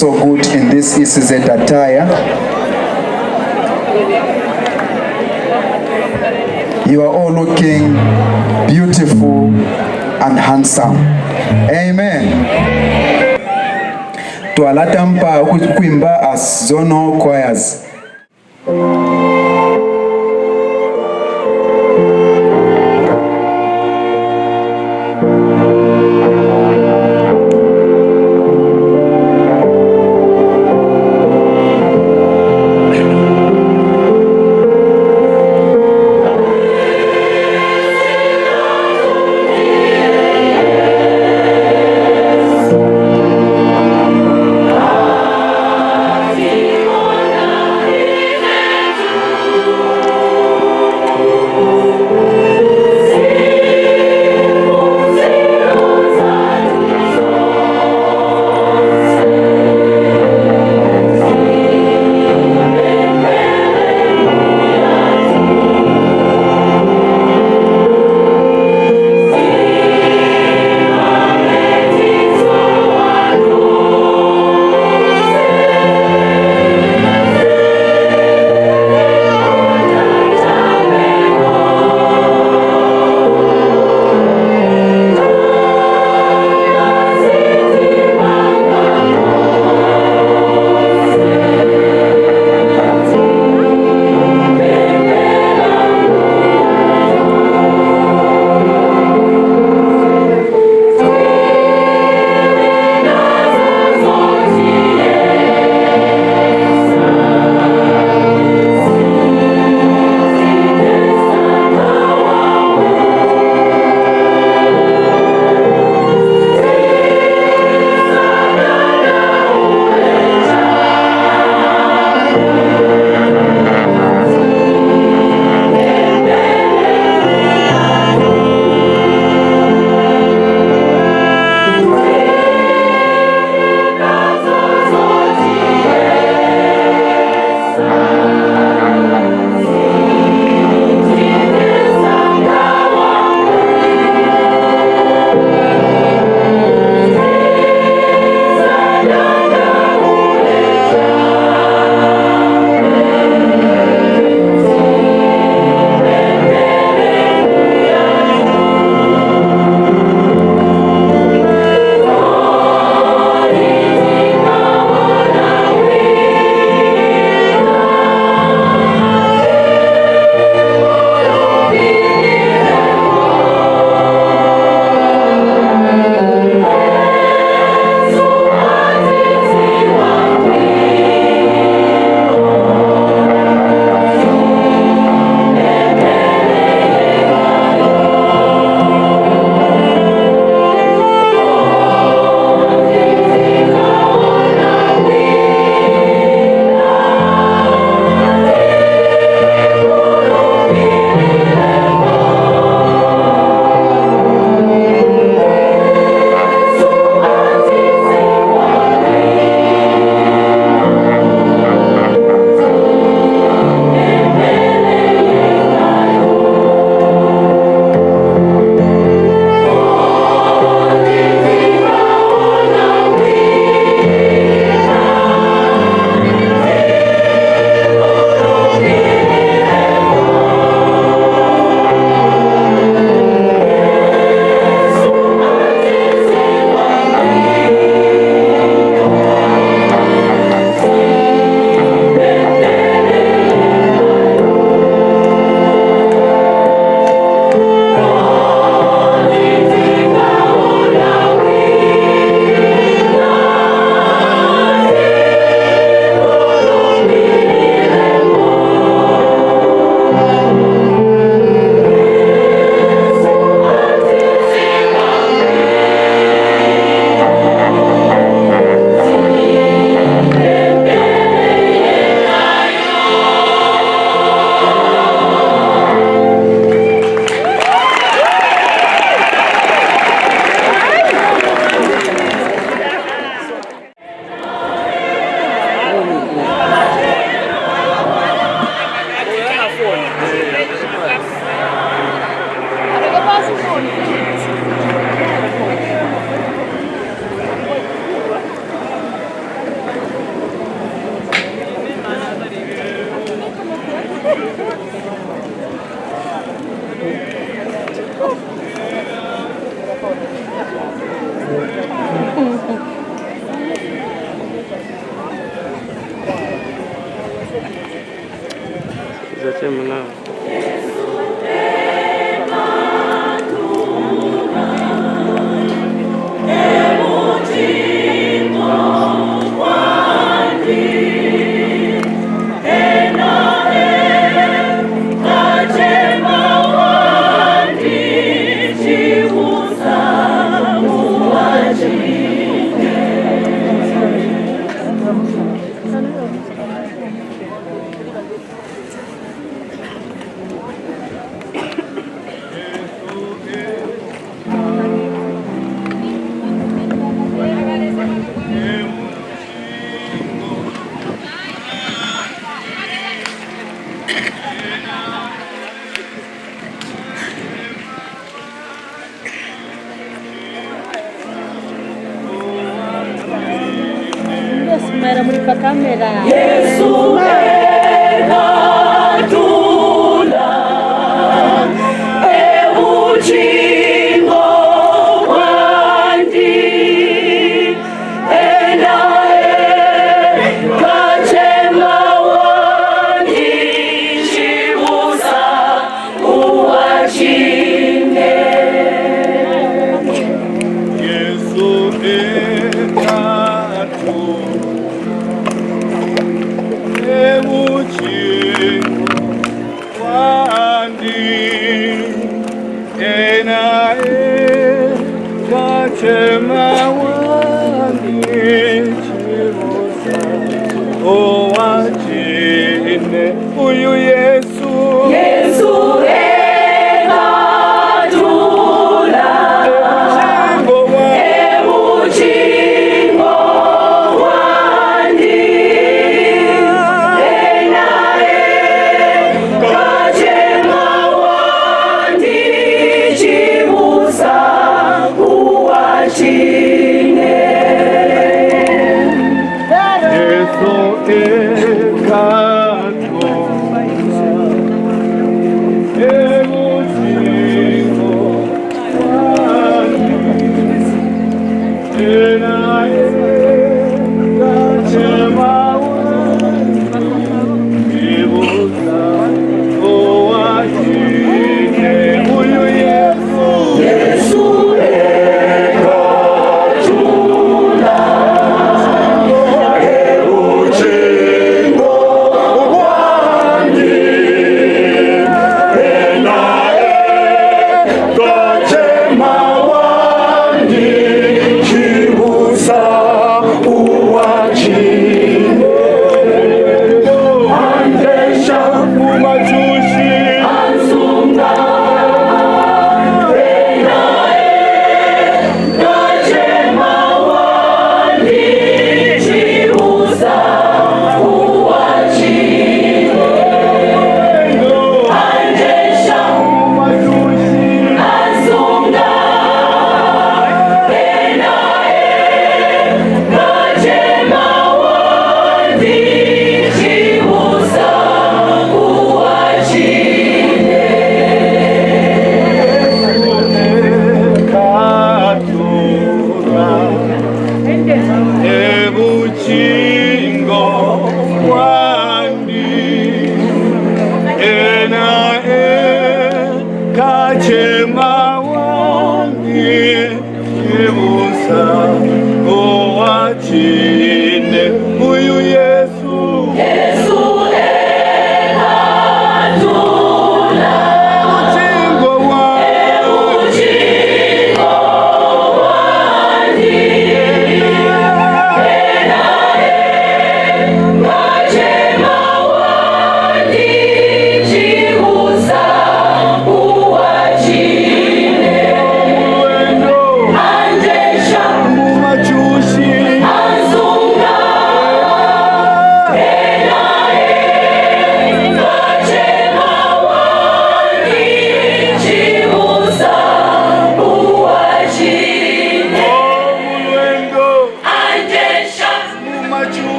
so good in this ECZ attire. You are all looking beautiful and handsome. Amen. Twalatampa kuimba as zonal choirs. To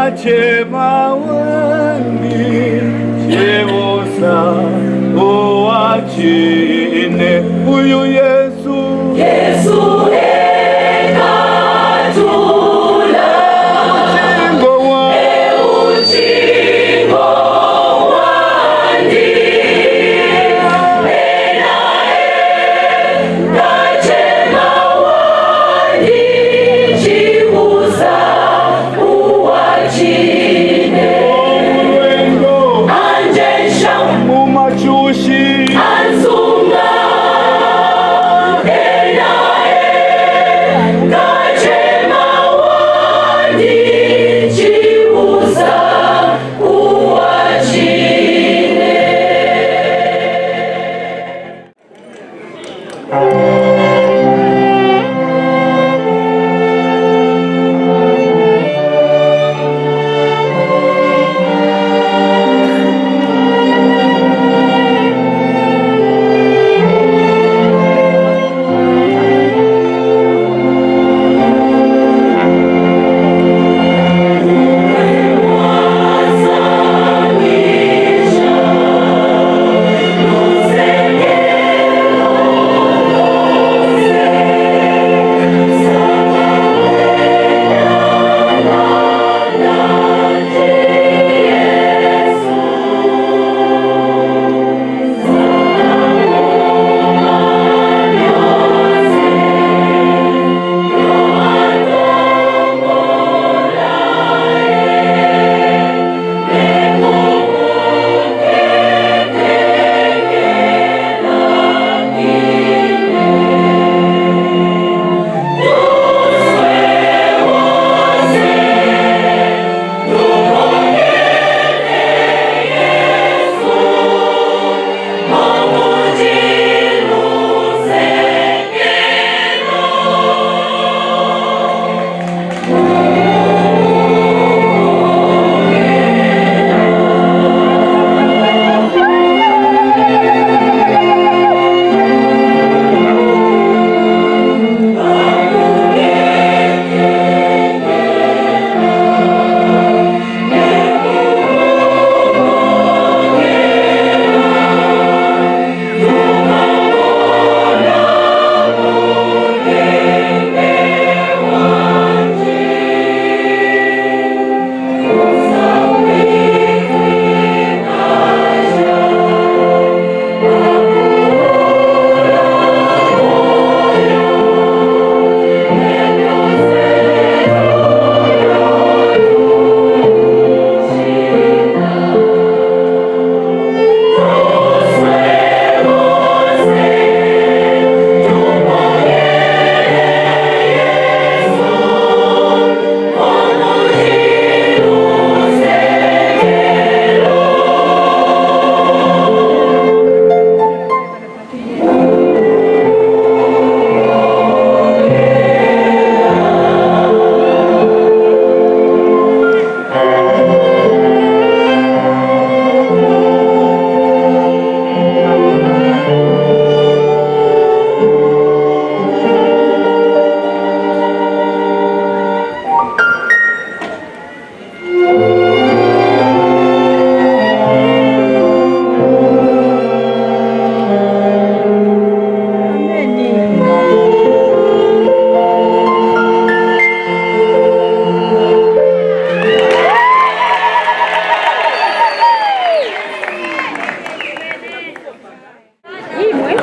Kachema wandi Chewosa Oachine Uyu Yesu Yesu ekatula Uchingo wandi Kachema wandi Chewosa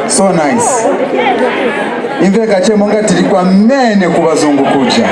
So nice. Imve kachemo ngati likwa mene kubazungu kuja.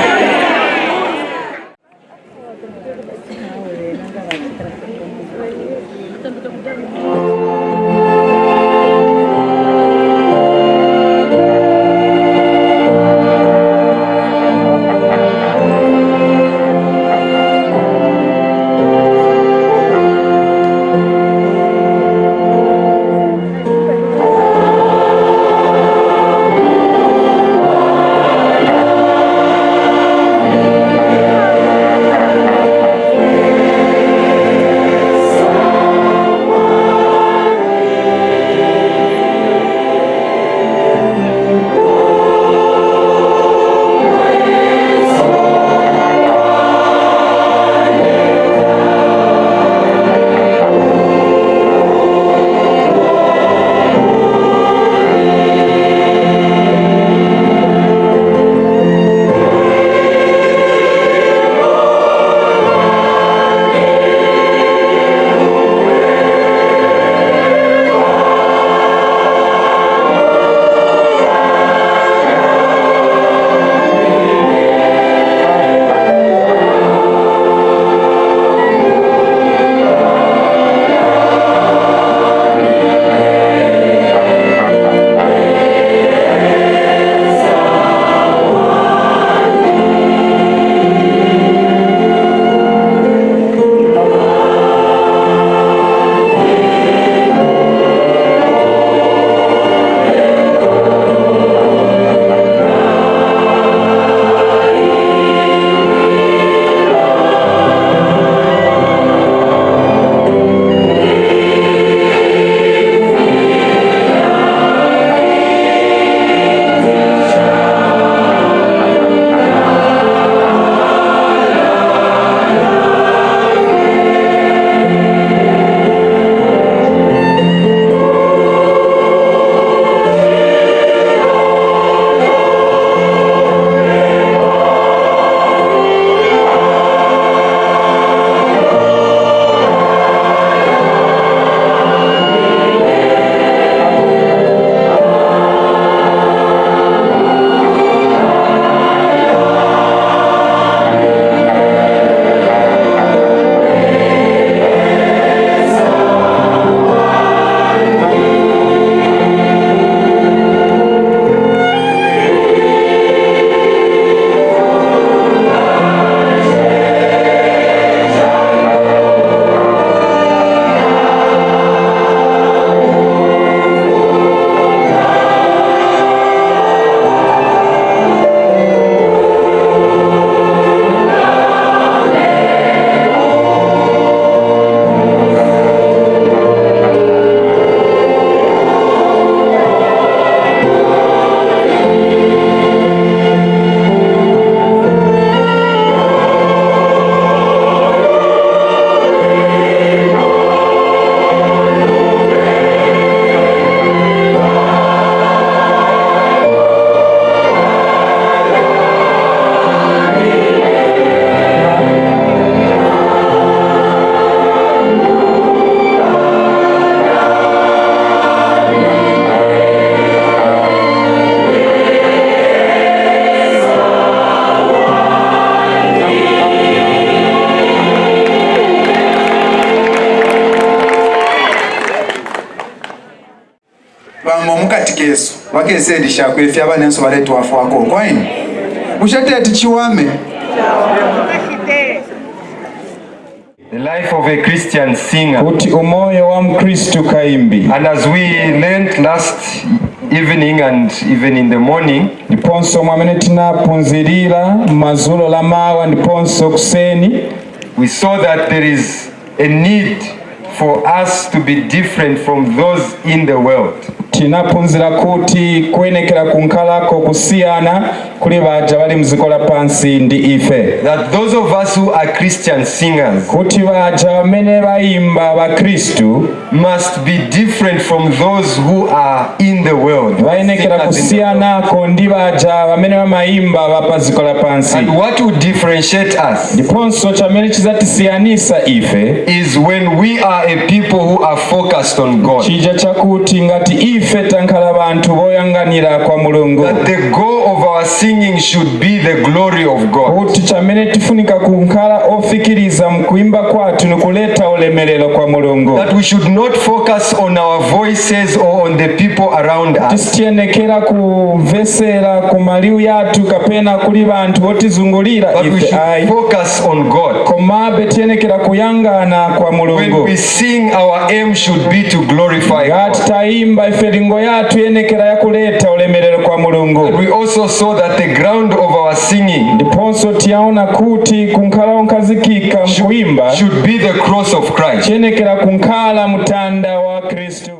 kati keso wakesedisha kwefya banenso baletu wafu wako kwaini mushateti chiwame. The life of a Christian singer. Kuti umoyo wa Mkristo kaimbi. And as we learned last evening and even in the morning, niponso mwamene tinapunzirira mazulo lamawa niponso kuseni, we saw that there is a need for us to be different from those in the world. Tinapunzira kuti kwenekera kunkalako kusiyana kuli baja bali mzikola pansi ndi ife. That those of us who are Christian singers, kuti baja bamene bayimba ba Kristu, must be different from those who are in the world. Bainekera kusiyana ko ndi baja bamene bamayimba bapazikola pansi. And what would differentiate us? Ndiponso chamene chizatisiyanisa ife is when we are a people who are focused on God. Chija chakuti ngati ife tankhala bantu boyanganira kwa Mulungu. That the goal of our singing should be the glory of God. Kuti chamene tifunika kunkhala ofikiriza mkuimba kwatu nukuleta ulemerero kwa Mulungu. That we should not focus on our voices or on the people around us. Tisitienekera kuvesera kumaliu yatu kapena kuli bantu otizungulira ife. But we should focus on God. Komabe tienekera kuyangana kwa Mulungu. When we sing, our aim should be to glorify God. Taimba ifelingo yatu yenekera ya kuleta ulemerero kwa Mulungu. And we also saw that the ground of our singing ndiponso tiaona kuti kunkhala onkazikika mkuimba should be the cross of Christ. Chenekera kunkhala mutanda wa Kristu.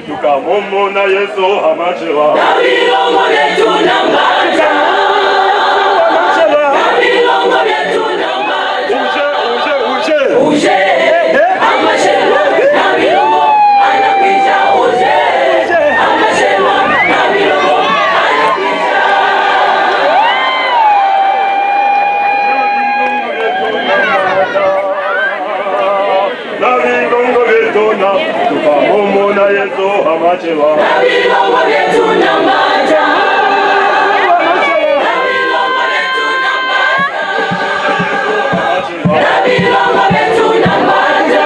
tukamumona Yesu amachewa nabilongo letu nambata nabilongo letu nambata uje amachelo nabilongo anakwisha uje amachelo nabilongo anakwisha nabilongo letu nambata tukamumona Yesu amachewa nabilongo letu nambata nabilongo letu nambata nabilongo letu nambata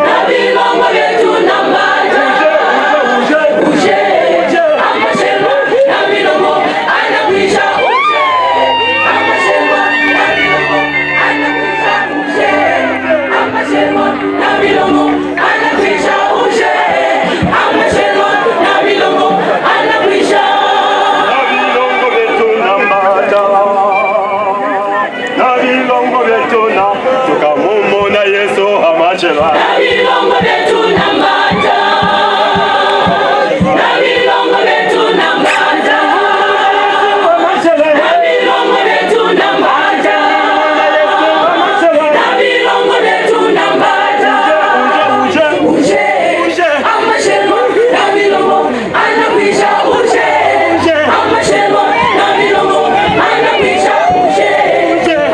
nabilongo letu nambata uje amachelo nabilongo anakwisha uje amachelo nabilongo anakwisha uje amachelo nabilongo anakwisha uje amachelo nabilongo anakwisha nabilongo letu nambata nabilongo letu na tukamumona Yesu amachelo nabilongo letu nambata nabilongo letu nambata nabilongo letu nambata nabilongo letu nambata uje amachelo nabilongo anakwisha uje amachelo nabilongo anakwisha uje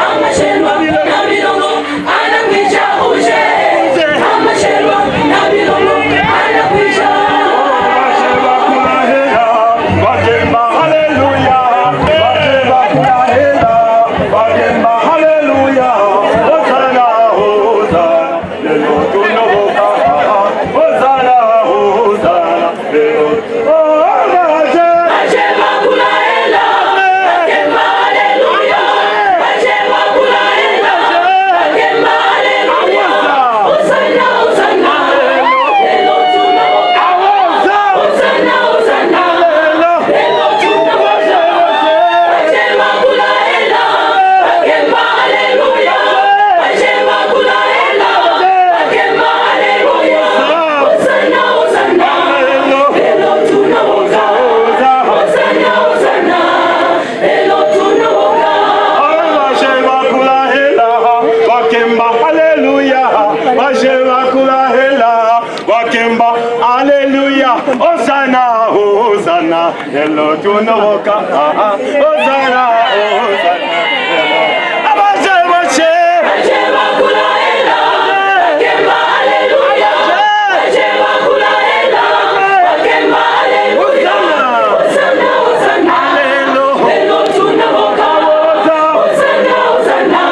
amachelo nabilongo anakwisha uje amachelo nabilongo anakwisha Bakemba hallelujah Bakemba hallelujah Hosanna Hosanna lelo tunoboka Hosanna Hosanna lelo Bakemba kula hela Bakemba hallelujah Bakemba kula hela Bakemba hallelujah Hosanna Hosanna lelo tunoboka Hosanna Hosanna lelo tunoboka Bakemba kula hela Bakemba hallelujah Bakemba kula hela Bakemba hallelujah Hosanna Hosanna lelo tunoboka Hosanna Hosanna lelo tunoboka Bakemba kula hela Bakemba hallelujah Bakemba kula hela Bakemba hallelujah Hosanna Hosanna lelo tunoboka Hosanna Hosanna Bakemba kula hela Bakemba hallelujah Bakemba kula hela Bakemba hallelujah Hosanna Hosanna lelo tunoboka Hosanna Hosanna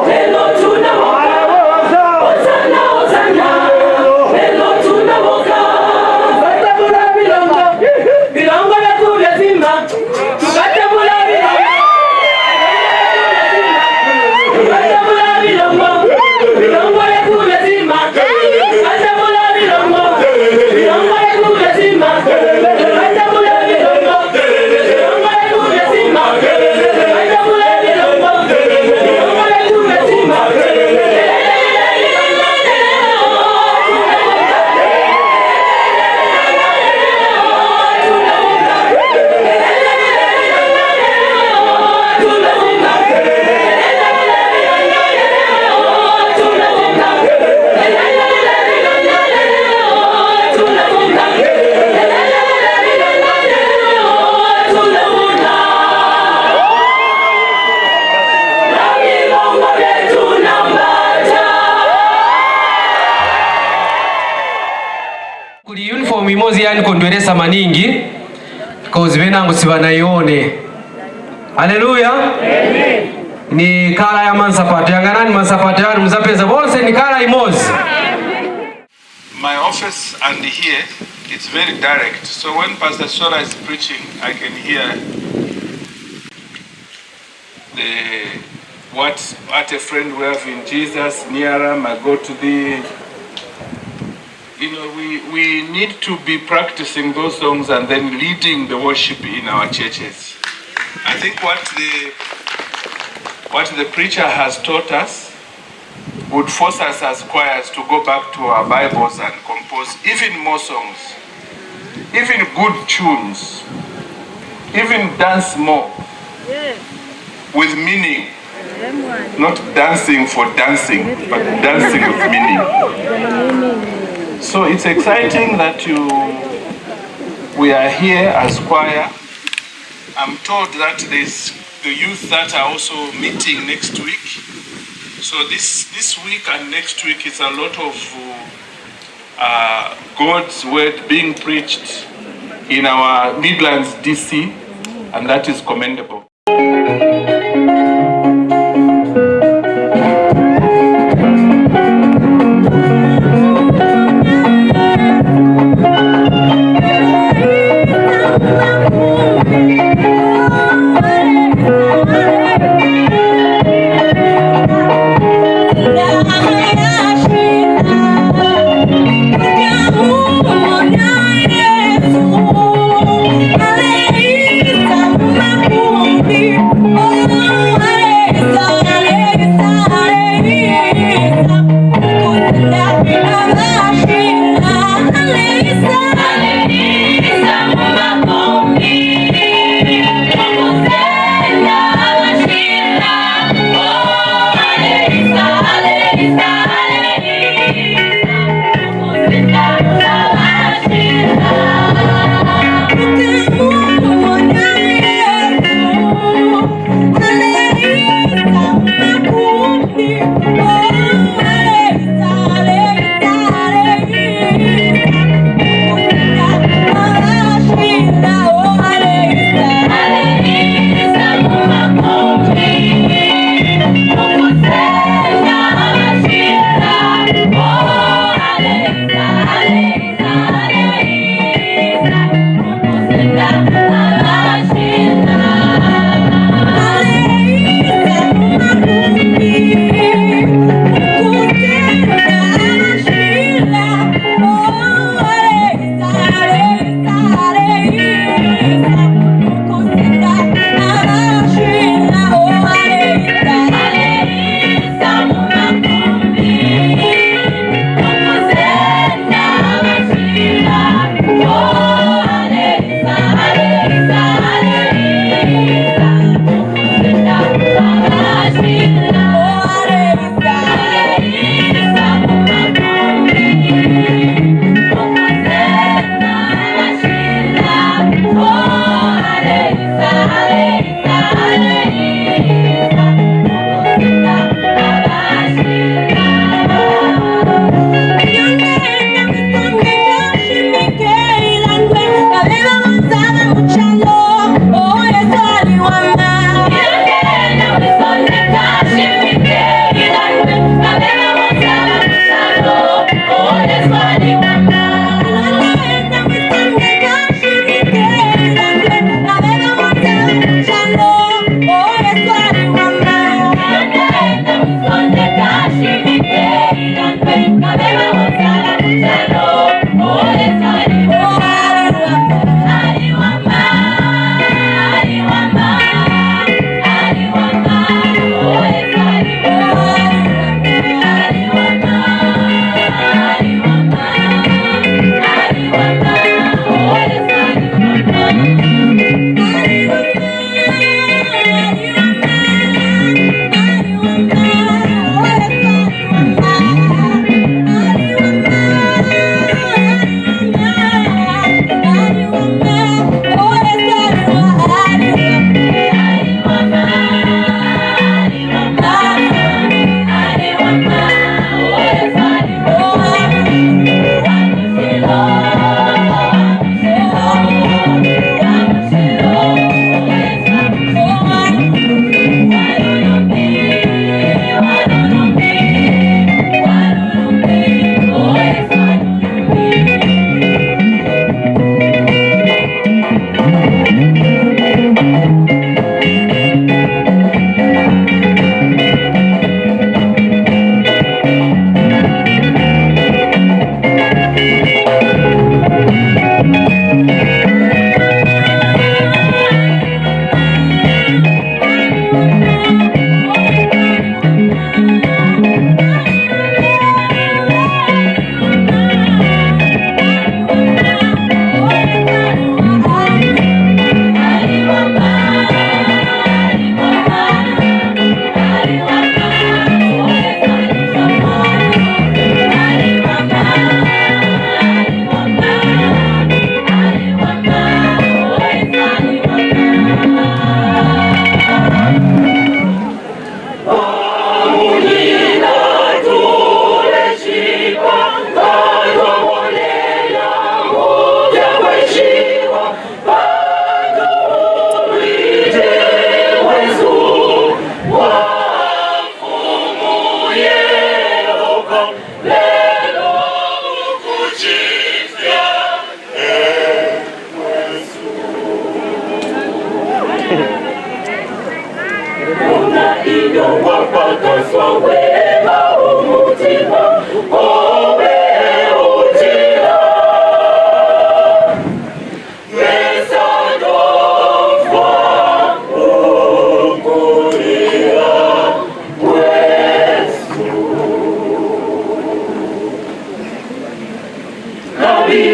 lelo tunoboka Hosanna Hosanna lelo tunoboka Batabula bilongo bilongo na kule simba Batabula bilongo Batabula bilongo bilongo na kule simba Batabula bilongo bilongo na kule simba Batabula bilongo bilongo na kule simba Batabula bilongo bilongo na kule simba Kuli uniform imozi yani kondweresa maningi cause benangu sibanaione. Haleluya. Amen. Ni kala ya mansapati yanganani mansapati yani mzapeza bose ni kala imozi. My office and here it's very direct, so when Pastor Sola is preaching I can hear what a friend we have in Jesus, Niaram, I go to thee. You know, we need to be practicing those songs and then leading the worship in our churches. I think what the preacher has taught us would force us as choirs to go back to our Bibles and compose even more songs, even good tunes, even dance more, with meaning. Not dancing for dancing, but dancing with meaning. So it's exciting that we are here as choir. I'm told that there's the youth that are also meeting next week. So this week and next week is a lot of God's word being preached in our Midlands DC, and that is commendable. Hallelujah.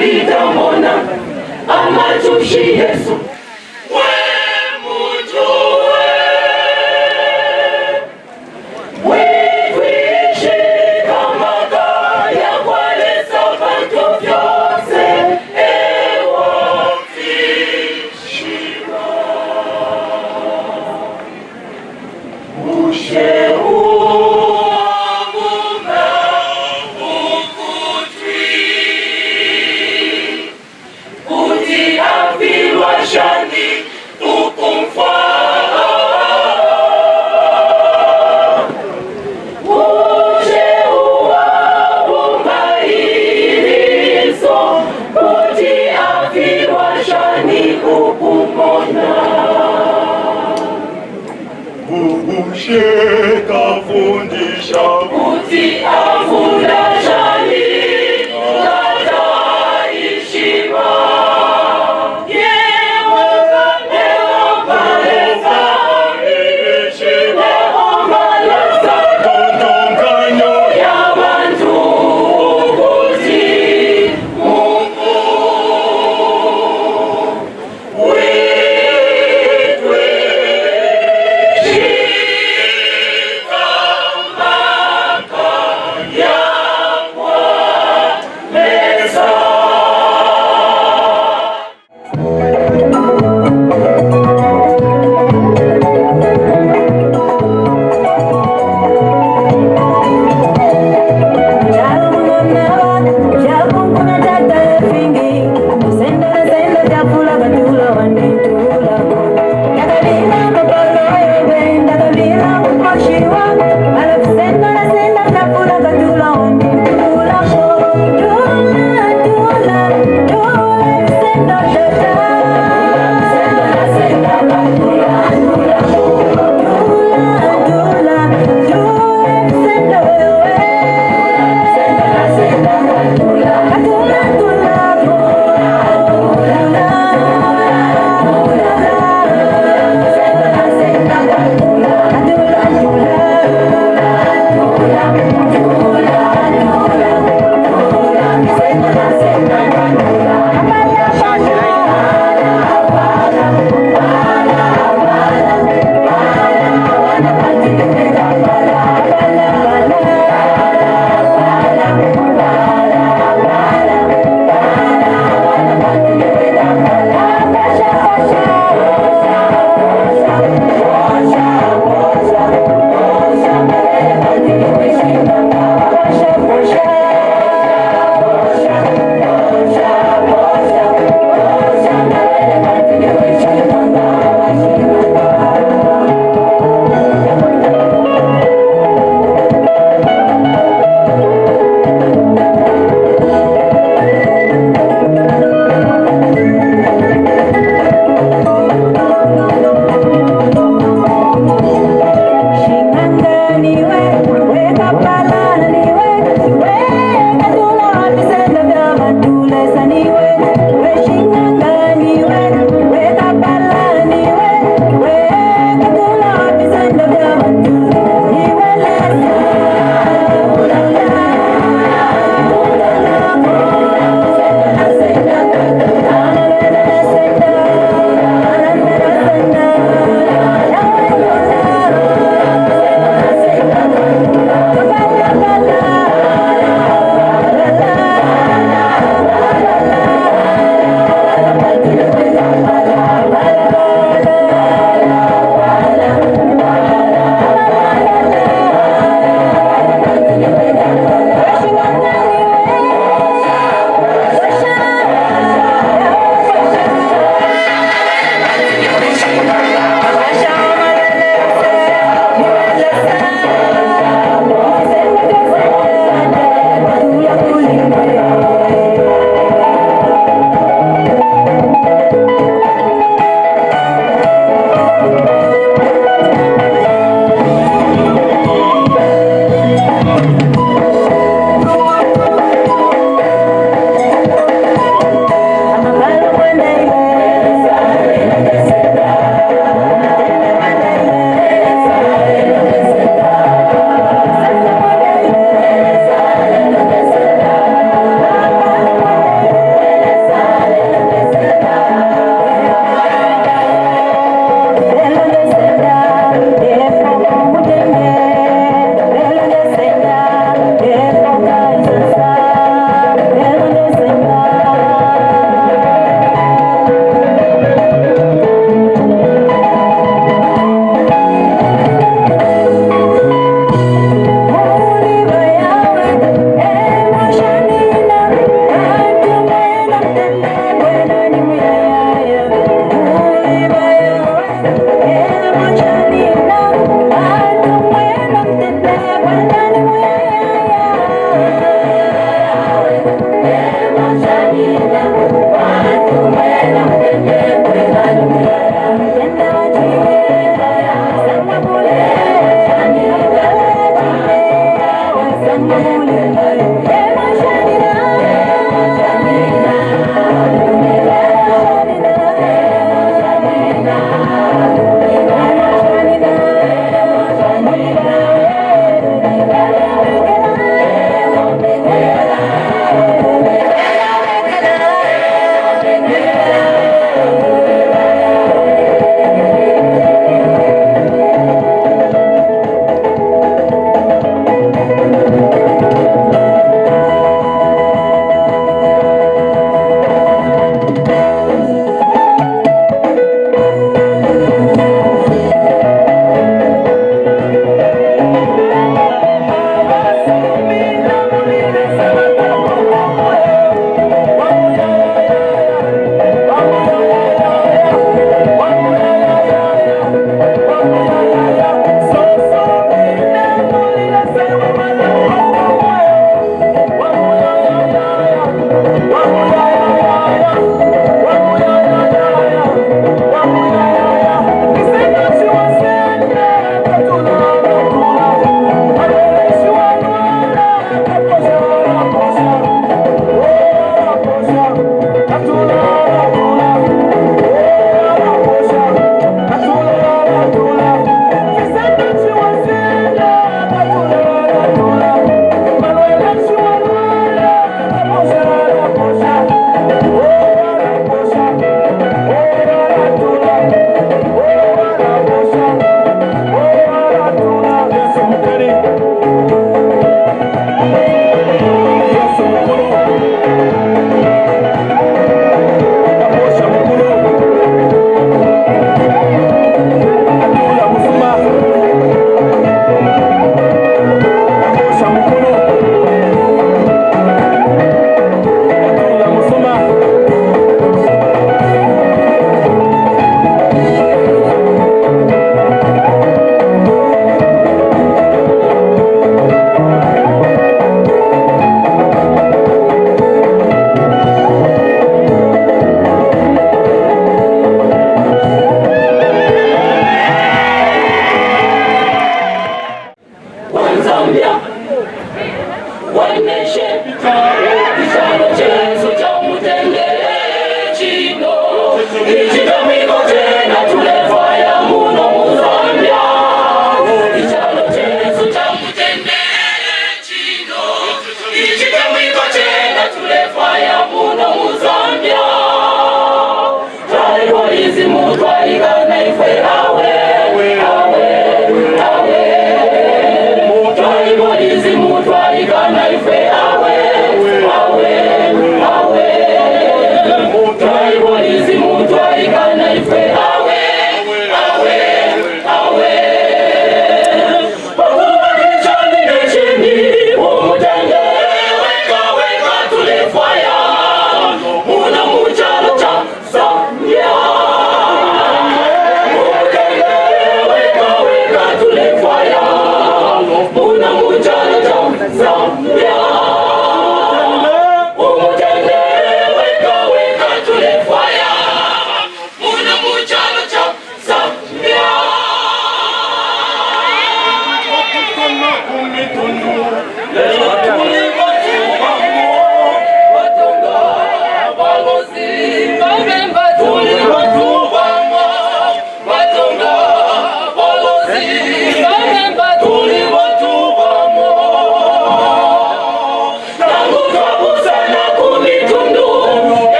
litamona amachushi Yesu we mujue witwishi kama kaya kwale sabato vyose ewa vishira ushehu shani ukumfa uje uwa umbairiso kuti afiwa shani ukumona usheka fundisha kuti afunda shani kata ishima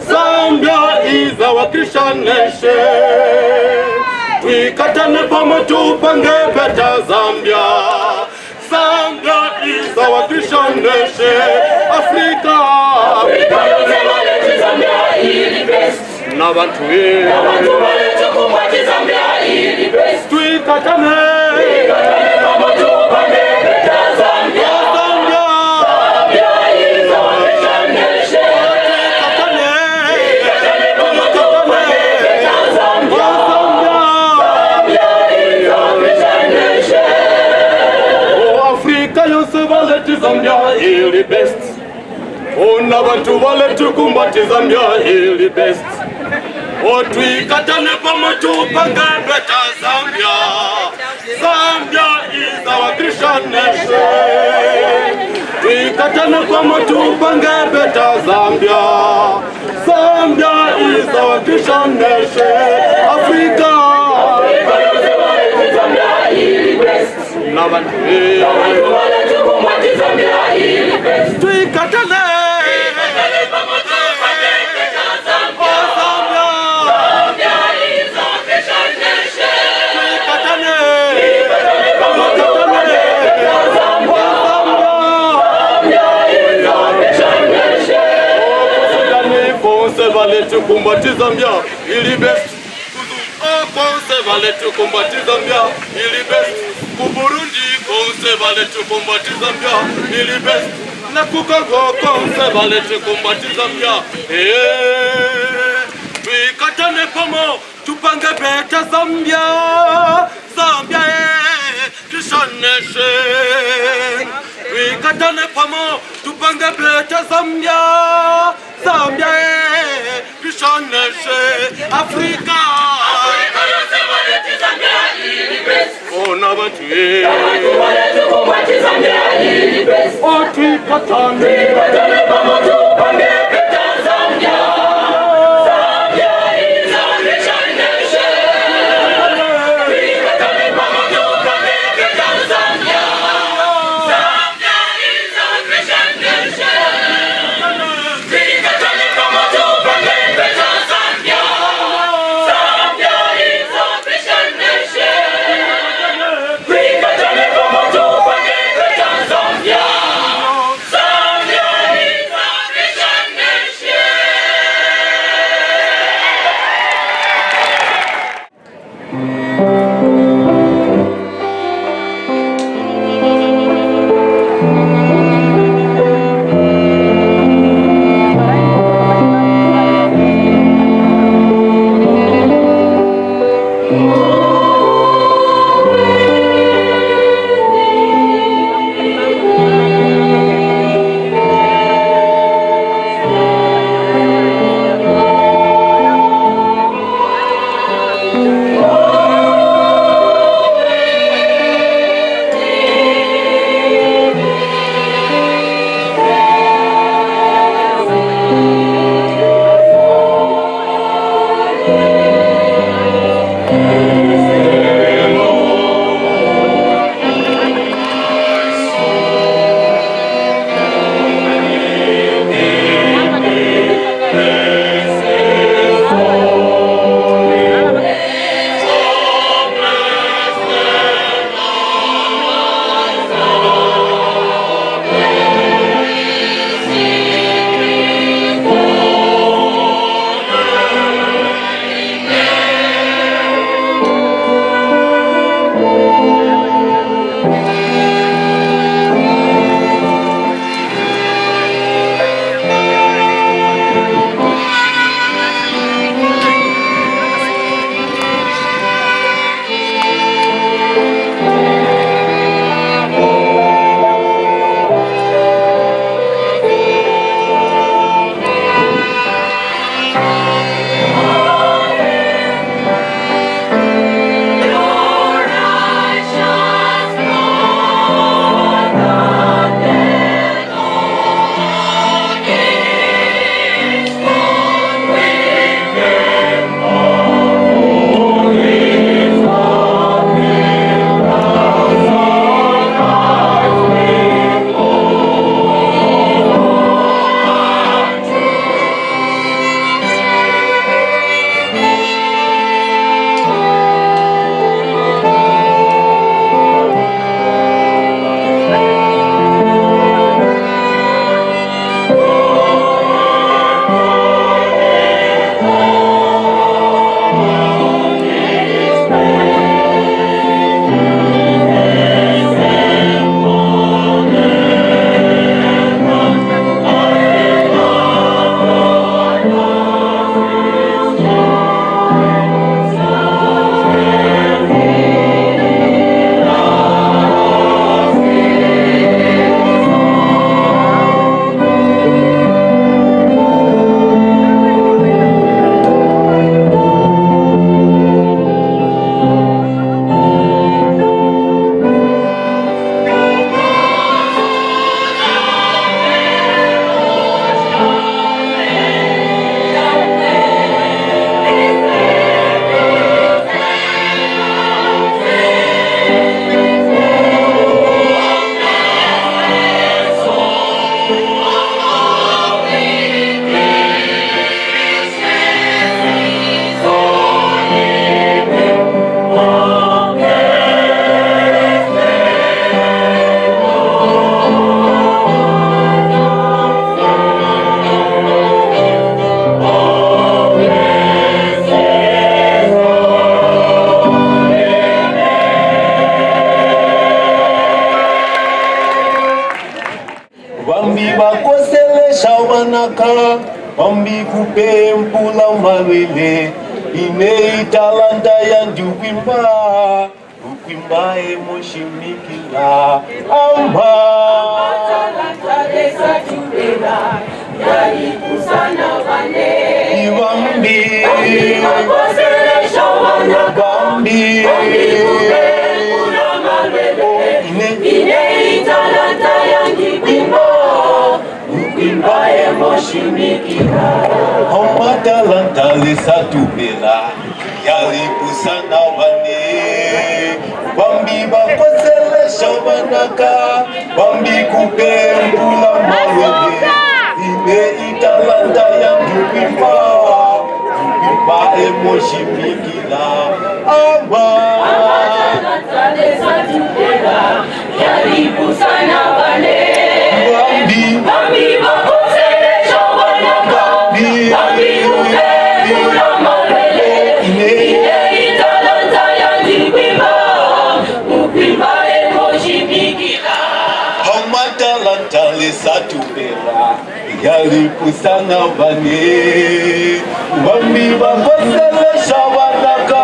Zambia is our Christian nation. We katane pamoja tupange better Zambia. Zambia is our Christian nation. Africa yote wale Zambia ili best. Na bantu wale tukumbaji Zambia ili best. Tuikatane pamoja tupange better Zambia. Zambia ili best. Ona bantu wale tukumbati Zambia ili best. Tuikatane pamoja tupange better Zambia. Zambia is our Christian nation. Tuikatane pamoja tupange better Zambia. Zambia is our Christian nation. Africa yote wale Zambia ili best. Na bantu wale tukumbati Zambia ili best. Tuikatane pamoja tupange better Zambia. Zambia is our Christian nation. Tuikatane pamoja tupange better Zambia. Zambia is our Christian nation. Konse vale tukumbati Zambia ili best. Konse vale tukumbati Zambia ili best. Burundi konse vale tukumbati Zambia ili best. Na Congo konse vale tukumbati Zambia. Tuikatane pamoja tupange better Zambia. Zambia Christian nation. Tuikatane pamoja tupange better Zambia. Zambia Christian nation. Africa yote wale Zambia ili best. Ona bantu wale tukumbati Zambia ili best. Tuikatane Bambi bakosele shawanaka, bambi kupe mpula malwele, ine italanta ya njukwimba, ukwimba emoshimikila, amba. Talanta desa tubela, yali kusana bane. Bambi, bambi bakosele shawanaka, bambi kupe mpula malwele, ine italanta ya njukwimba, ukwimba emoshimikila. Homa talanta desa tubela, yali kusana bane. Bambi bakosele shawanaka, bambi kupe mpula malwele, ine italanta ya njukwimba, ukwimba emoshimikila, amba. Talanta desa tubela, yali kusana bane. Bambi, bambi bakosele shawanaka, bambi kupe mpula malwele, ine italanta ya njukwimba, ukwimba emoshimikila. Homa talanta desa tubela, yali kusana bane. Bambi bakosele shawanaka,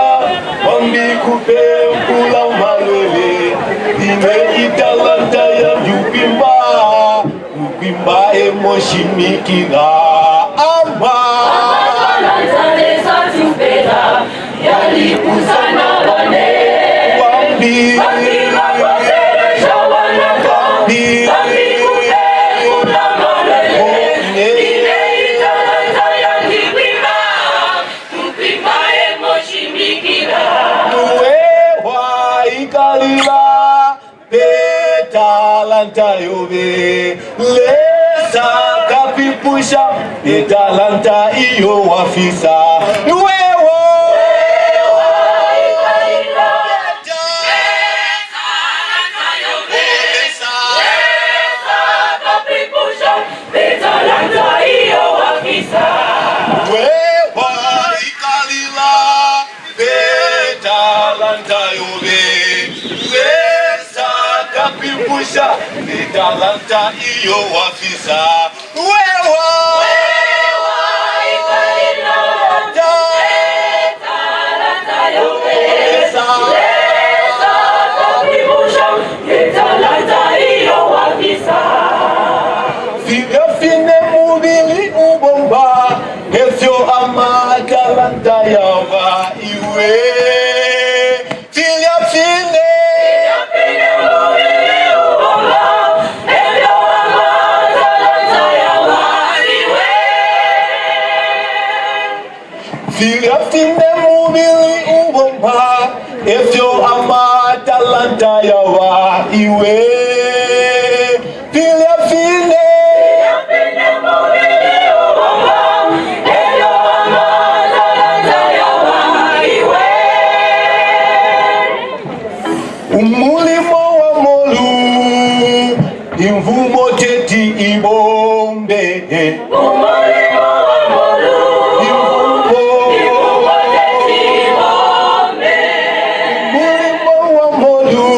bambi kupe mpula malwele, ine italanta ya njukwimba, ukwimba emoshimikila, amba. Talanta desa tubela, yali kusana bane. Bambi, bambi bakosele shawanaka, bambi kupe mpula malwele, ine italanta ya njukwimba, ukwimba emoshimikila. Nuewa ikalila, betalanta yobe, lesa kapipusha, betalanta iyo wafisa. Nuewa ikalila, betalanta yobe, lesa kapipusha, betalanta iyo wafisa. Nuewa ikalila, betalanta yobe, lesa kapipusha, betalanta iyo wafisa. Wewa ikalila, betalanta yobe, lesa kapipusha, betalanta iyo wafisa. Fine mubili ubomba, efyo amatalanta yava iwe. Fine mubili ubomba, efyo amatalanta yava iwe. Fine mubili ubomba, efyo amatalanta yava iwe. Umulimo wa molu, imvumo teti ibombe. Umulimo wa molu, imvumo teti ibombe. Umulimo wa molu,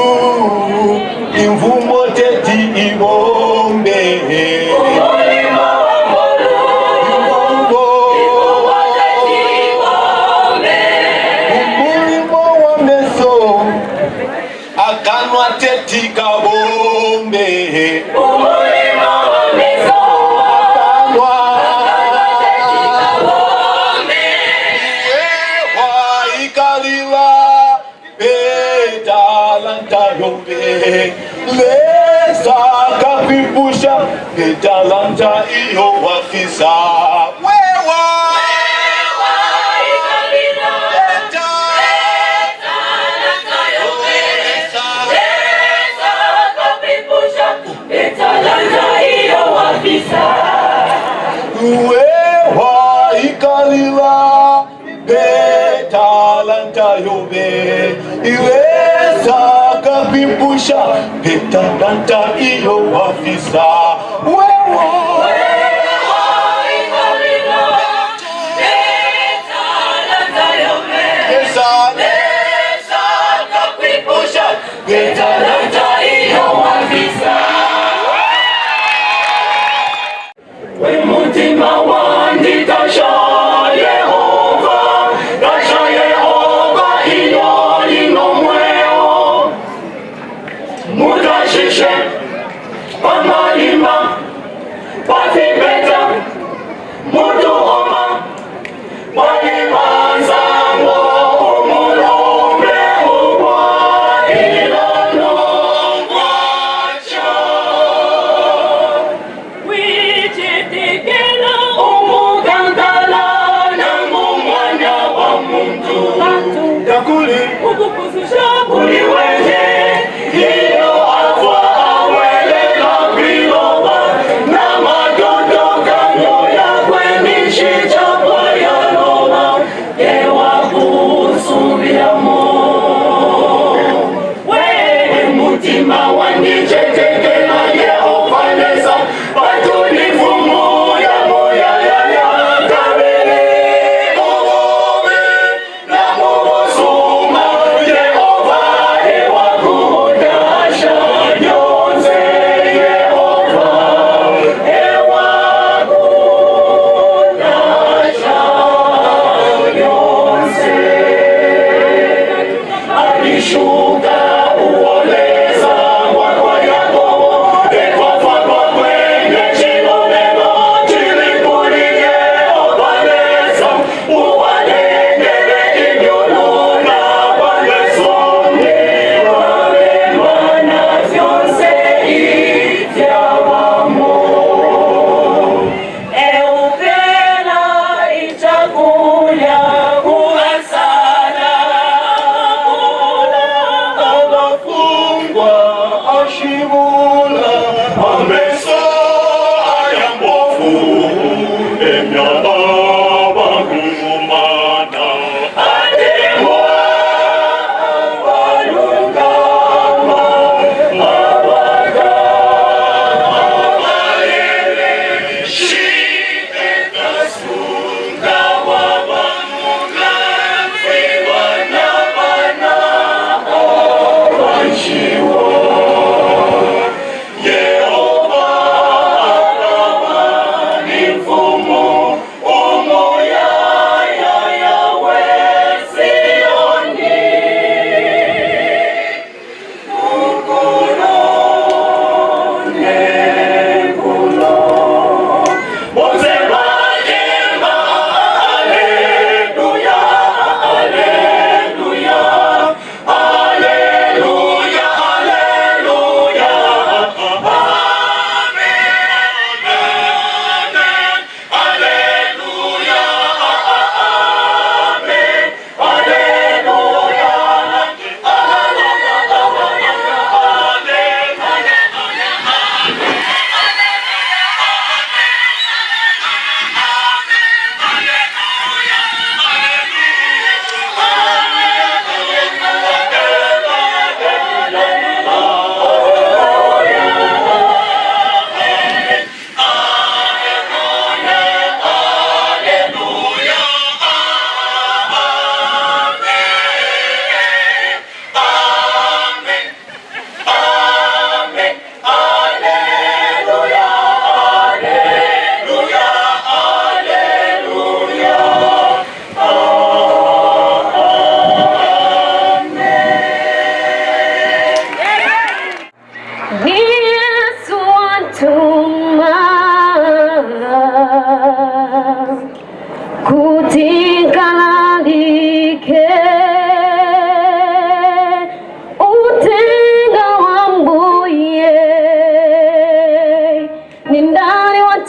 imvumo teti ibombe. Umulimo wa molu, imvumo teti ibombe. Umulimo wa meso, akanwa teti kabombe. Umulimo wa meso, akanwa teti kabombe. Uwewa ikalila, betalanta yobe, lesa kapipusha, betalanta iyo wafisa. Wewa ikalila, betalanta yobe, lesa kapipusha, betalanta iyo wafisa. Wewa ikalila, betalanta yobe, lesa kapipusha, betalanta iyo wafisa. Wewa ikalila, betalanta yobe, lesa kapipusha, betalanta iyo wafisa.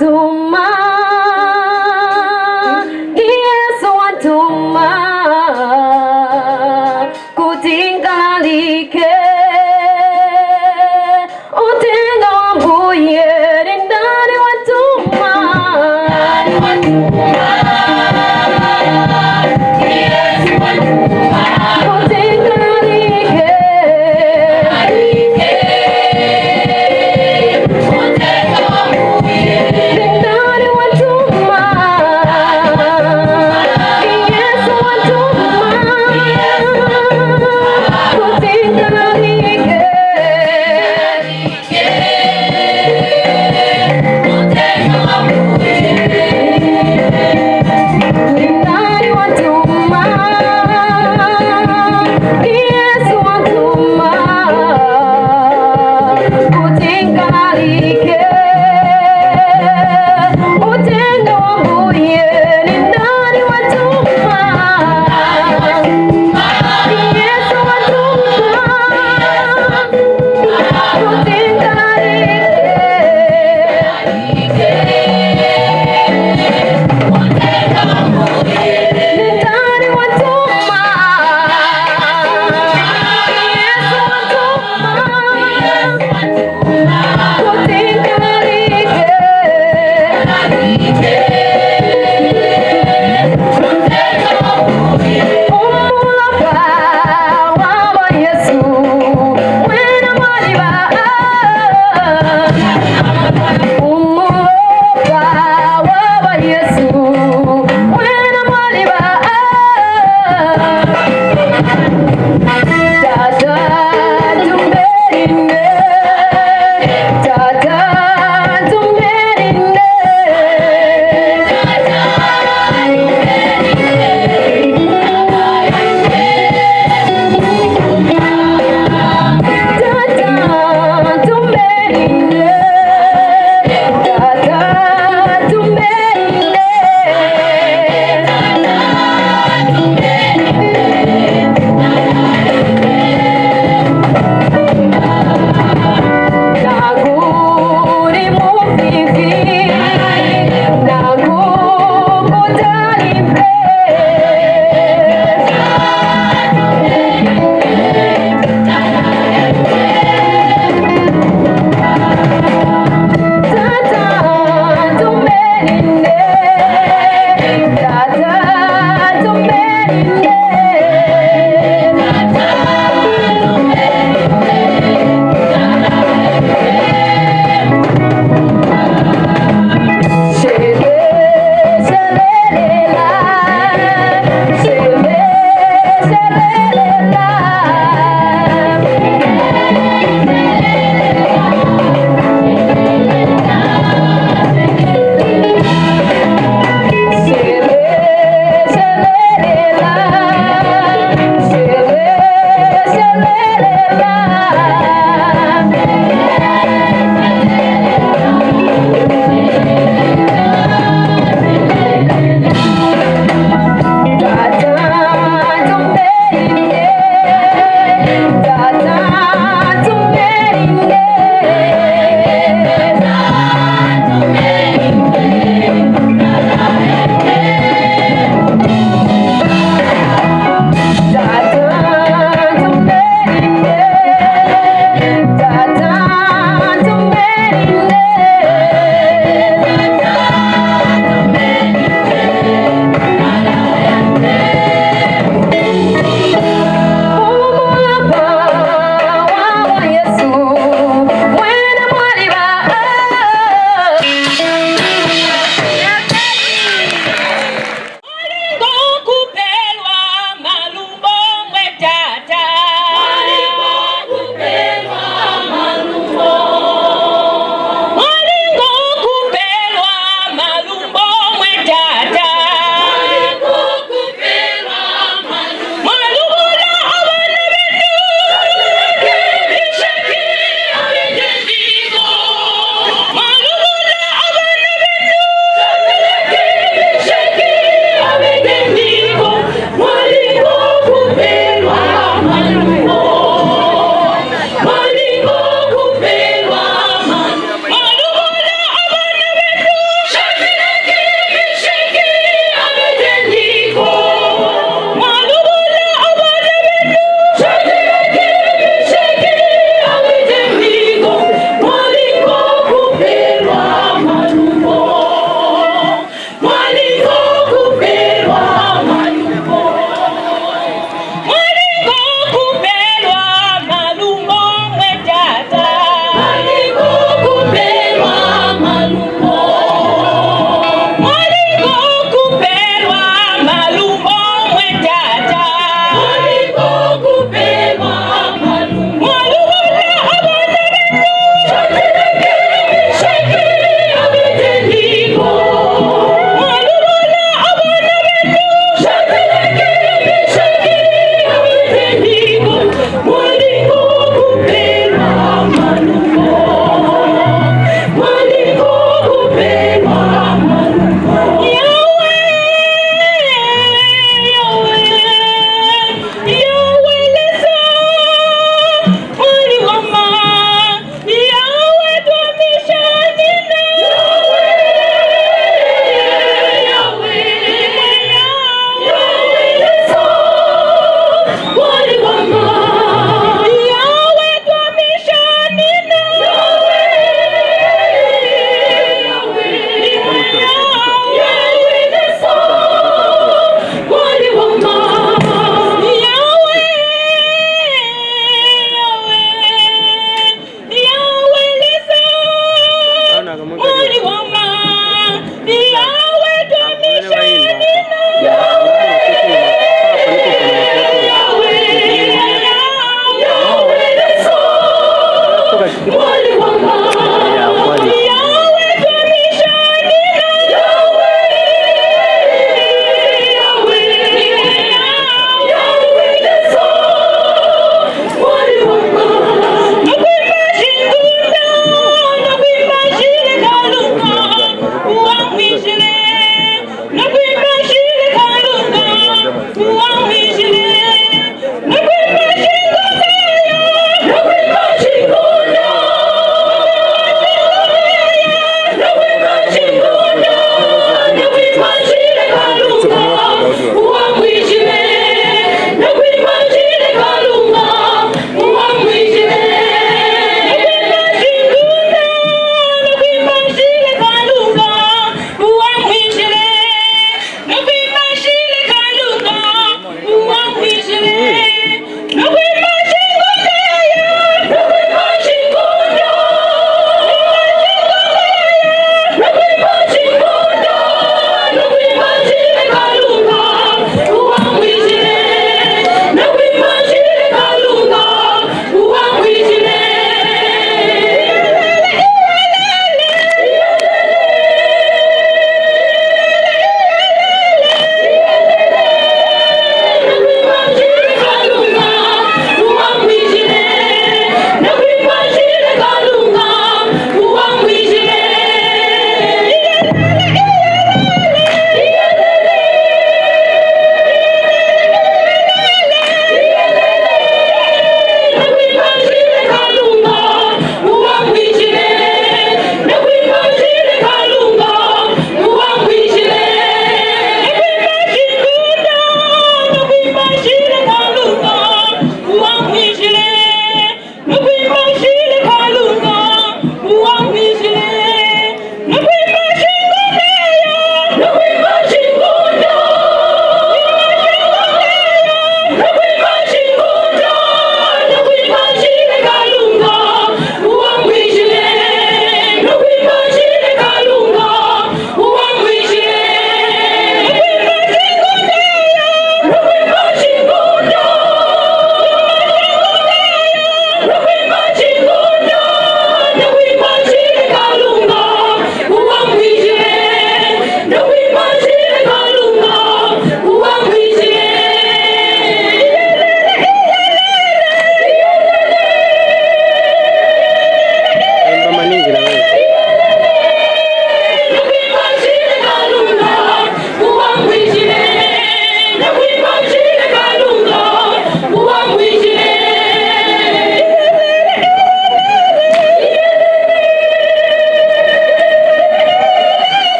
watuma, ni Yesu watuma, kutingalike utenga wambuye, ni nani watuma, ni Yesu watuma, kutingalike utenga wambuye, ni nani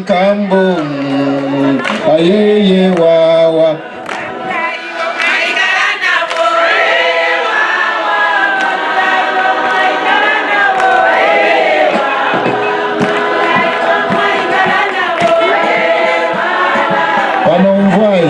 Kambo ayeye wawa Wana umvai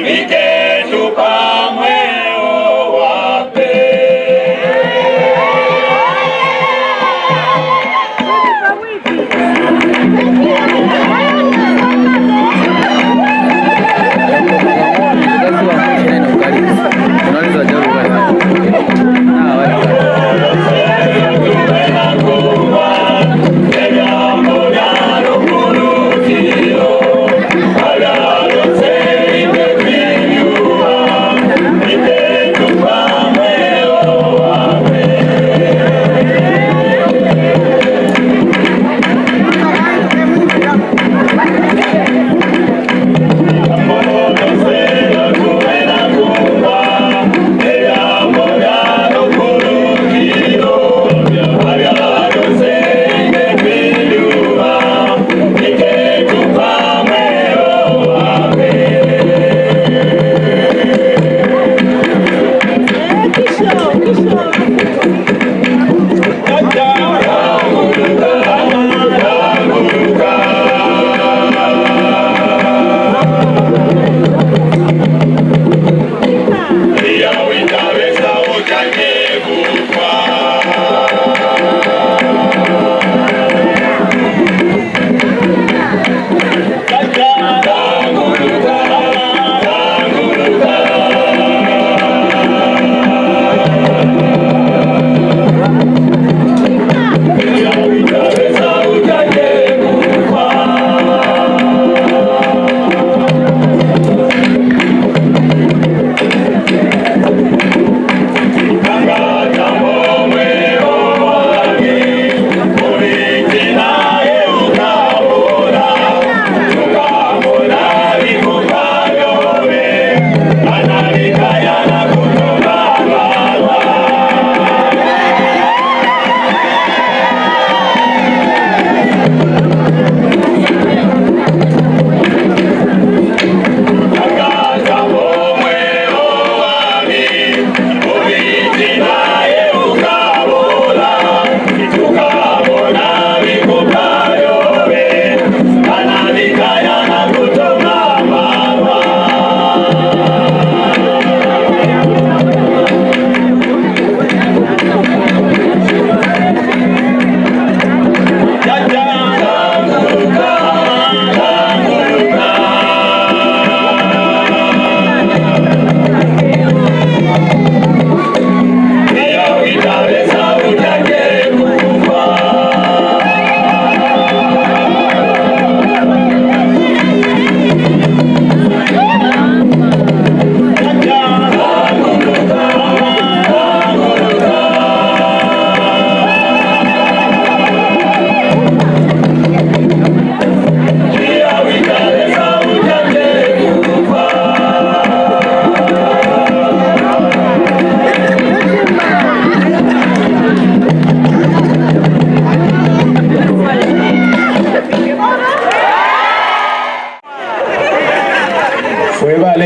Niketu pamwe owape.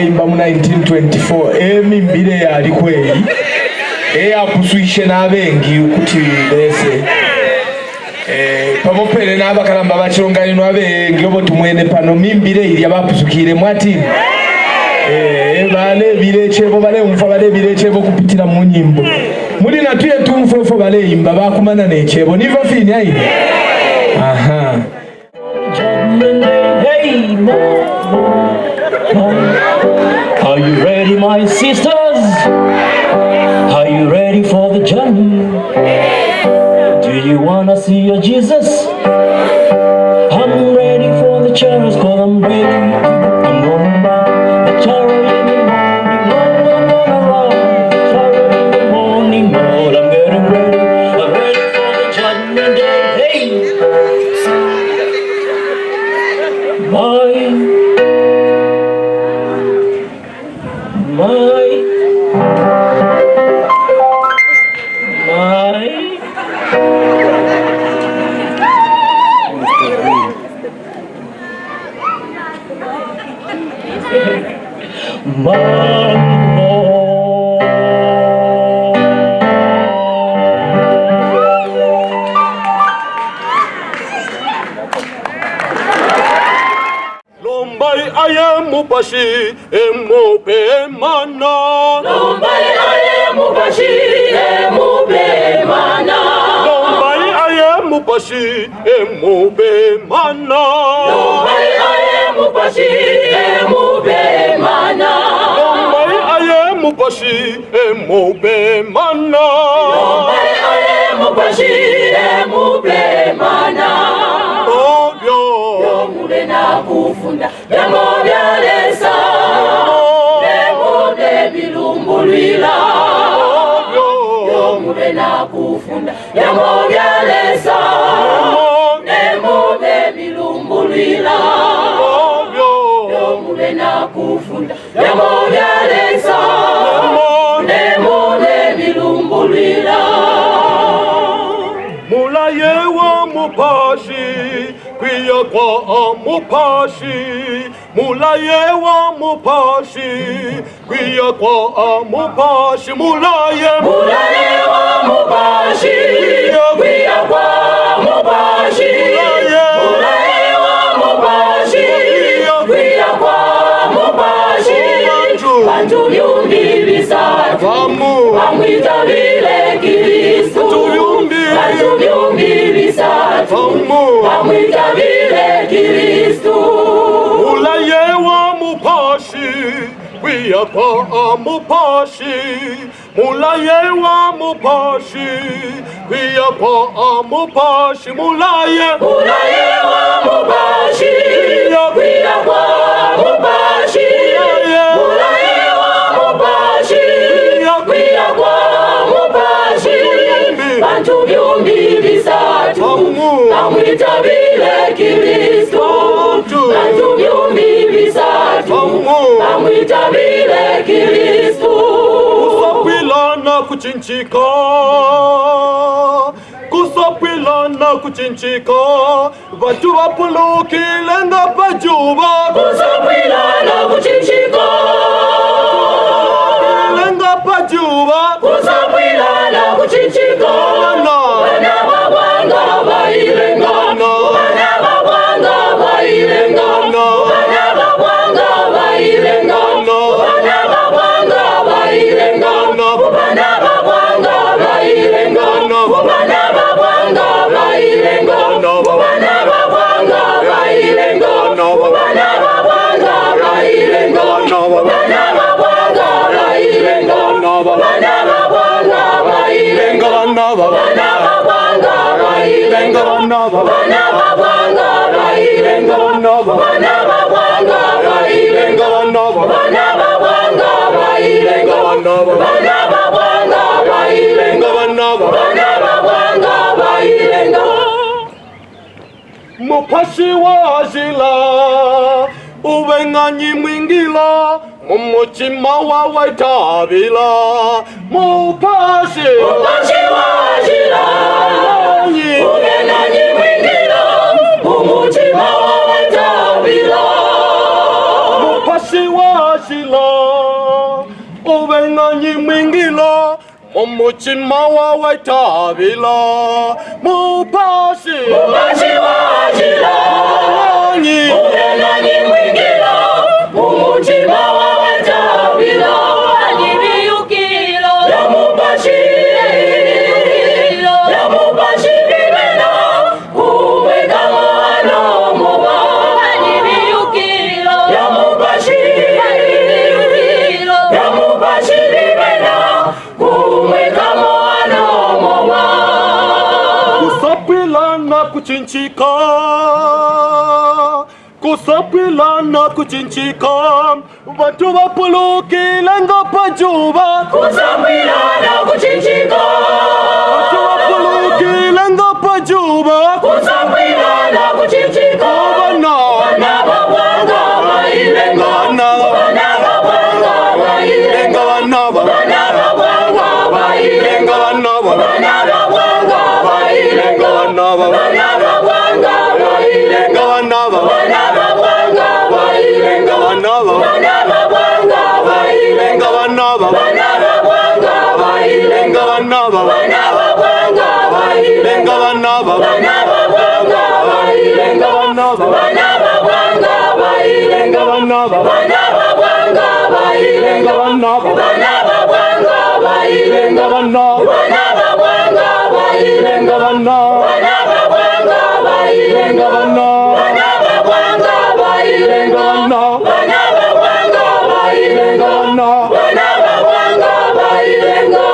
Imba mu 1924 emimbire yali kweli eyakuswishe n'abengi ukuthi bese pamopere n'abakalamba bakironganirwa abengi obo tumwene pano mimbire ili abapusukire mwati bale birechebo bale umfa bale birechebo kupitira mu nyimbo muri natuye tumfofo bale imba bakumana nechebo nivo fini ayi aha. Are you ready, my sisters? Are you ready for the journey? Do you wanna see your Jesus? I'm ready for the chorus, 'cause I'm ready. I'm gonna run the chariot in the morning, Lord. I'm gonna run the chariot in the morning, Lord. I'm getting ready. I'm ready for the judgment day. Hey! Lombai ayemo mupashi emupe mana. Lombai aye mupashi emupe mana. Lombai aye mupashi emupe mana. Lombai aye mupashi emupe mana. Lombai aye mupashi emupe mana. Lombai aye mupashi emupe mana. Na kufunda jambo vya lesa nemode bilumbulila yomude na kufunda jambo vya lesa nemode bilumbulila yomude na kufunda jambo vya lesa nemode bilumbulila. Mulaye wa mupashi kwiya kwa mupashi. Mulaye wa mupashi kwiya kwa mupashi. Mulaye wa mupashi kwiya kwa mupashi. Mulaye wa mupashi kwiya kwa mupashi. Bantu byumbi bisatu bamwita bile Kristu. Bantu byumbi bisatu bamwita bile Kristu. Mulaye wa mupashi kwiya kwa mupashi. Mulaye wa mupashi kwiya kwa mupashi. Mulaye wa mupashi kwiya kwa mupashi. Mulaye wa mupashi kwiya kwa mupashi. Bantu byumbi bisatu bamwita bile Kristu. Bantu byumbi bisatu bamwita bile Kristu. Kusapilana kuchinchika, kusapilana kuchinchika, vatu vapulukile nga pajuba. Kusapilana kuchinchika, lenga pajuba. Kusapilana kuchinchika, wana babwanga bailenga. Wana babwanga bailenga. Wana babwanga bailenga. Wana babwanga bailenga. Wana babwanga bailenga. Wana babwanga bailenga. Wana babwanga bailenga. Wana babwanga bailenga. Wana babwanga bailenga. Wana babwanga bailenga. Wana babwanga bailenga. Wana babwanga bailenga. Wana babwanga bailenga. Wana babwanga bailenga. Wana babwanga bailenga. Wana babwanga bailenga. Mupashi wa jila uwenganyi mwingila mumuchima wa waitabila. Mupashi wa jila uwenganyi mwingila mumuchima wa waitabila. Mupashi wa jila uwenganyi mwingila mumuchima wa waitabila. Mupashi wa jila uwenganyi mwingila mumuchima wa waitabila. Anyibiyukilo ya mupashi ya mupashi bibena kuweka mwana moba. Anyibiyukilo ya mupashi ya mupashi bibena kuweka mwana moba. Kusapilana kuchinchika, kusapilana kuchinchika, vatu vapulukile nga pajuba. Kusapilana kuchinchika, vatu vapulukile nga pajuba. Kusapilana kuchinchika, wana babwanga bailenga. Wana babwanga bailenga. Wana babwanga bailenga. Wana babwanga bailenga. Wana babwanga bailenga. Wana babwanga bailenga. Wana babwanga bailenga. Wana babwanga bailenga. Wana babwanga bailenga. Wana babwanga bailenga. Wana babwanga bailenga. Wana babwanga bailenga. Wana babwanga bailenga. Wana bana babwanga bayilenga bana babwanga bayilenga bana babwanga bayilenga bana babwanga bayilenga bana babwanga bayilenga bana babwanga bayilenga bana babwanga bayilenga.